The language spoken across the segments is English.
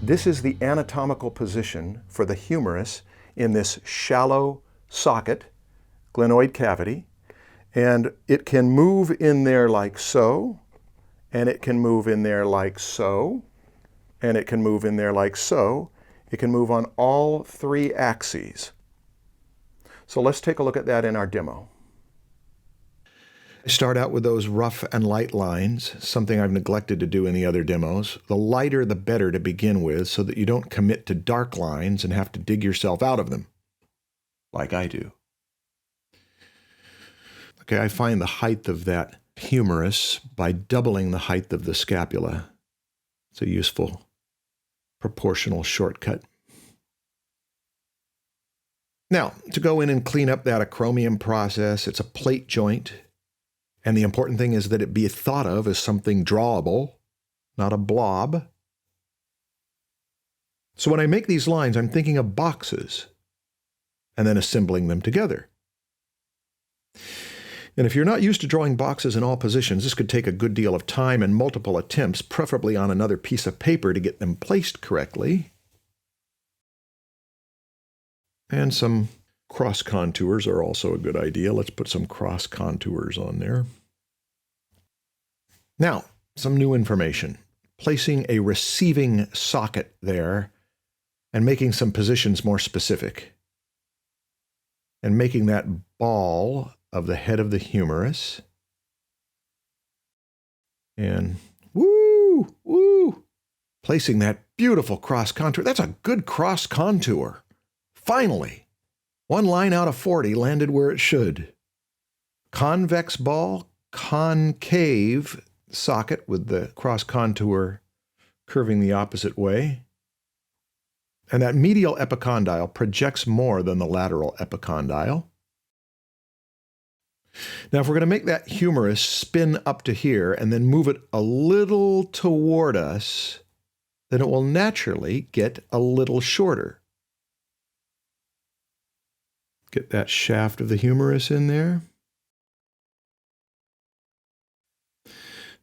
This is the anatomical position for the humerus in this shallow socket, glenoid cavity, and it can move in there like so, and it can move in there like so, and it can move in there like so. It can move on all three axes. So let's take a look at that in our demo. Start out with those rough and light lines, something I've neglected to do in the other demos. The lighter the better to begin with, so that you don't commit to dark lines and have to dig yourself out of them, like I do. Okay, I find the height of that humerus by doubling the height of the scapula. It's a useful proportional shortcut. Now, to go in and clean up that acromion process, it's a plate joint. And the important thing is that it be thought of as something drawable, not a blob. So when I make these lines, I'm thinking of boxes and then assembling them together. And if you're not used to drawing boxes in all positions, this could take a good deal of time and multiple attempts, preferably on another piece of paper to get them placed correctly. And some cross contours are also a good idea. Let's put some cross contours on there. Now, some new information. Placing a receiving socket there and making some positions more specific. And making that ball of the head of the humerus. And woo! Placing that beautiful cross contour. That's a good cross contour. Finally! 1 line out of 40 landed where it should. Convex ball, concave socket with the cross contour curving the opposite way. And that medial epicondyle projects more than the lateral epicondyle. Now, if we're going to make that humerus spin up to here and then move it a little toward us, then it will naturally get a little shorter. Get that shaft of the humerus in there.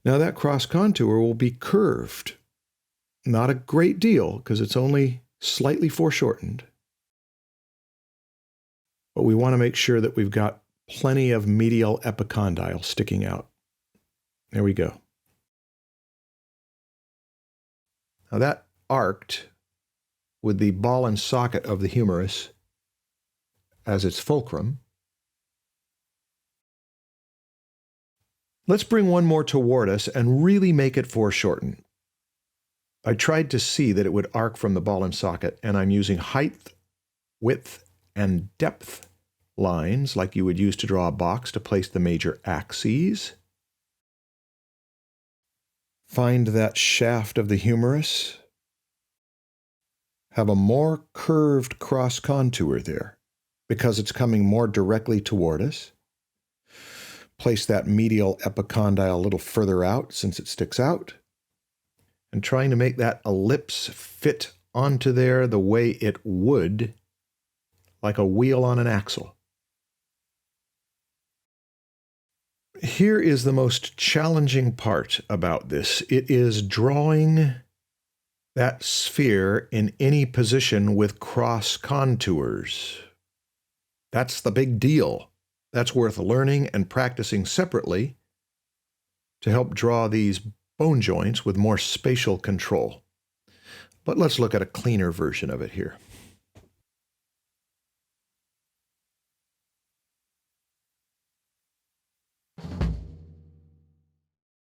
Now that cross contour will be curved. Not a great deal, because it's only slightly foreshortened. But we want to make sure that we've got plenty of medial epicondyle sticking out. There we go. Now that arced with the ball and socket of the humerus as its fulcrum. Let's bring one more toward us and really make it foreshorten. I tried to see that it would arc from the ball and socket, and I'm using height, width, and depth lines like you would use to draw a box to place the major axes. Find that shaft of the humerus. Have a more curved cross contour there, because it's coming more directly toward us. Place that medial epicondyle a little further out since it sticks out. And trying to make that ellipse fit onto there the way it would, like a wheel on an axle. Here is the most challenging part about this. It is drawing that sphere in any position with cross contours. That's the big deal. That's worth learning and practicing separately to help draw these bone joints with more spatial control. But let's look at a cleaner version of it here.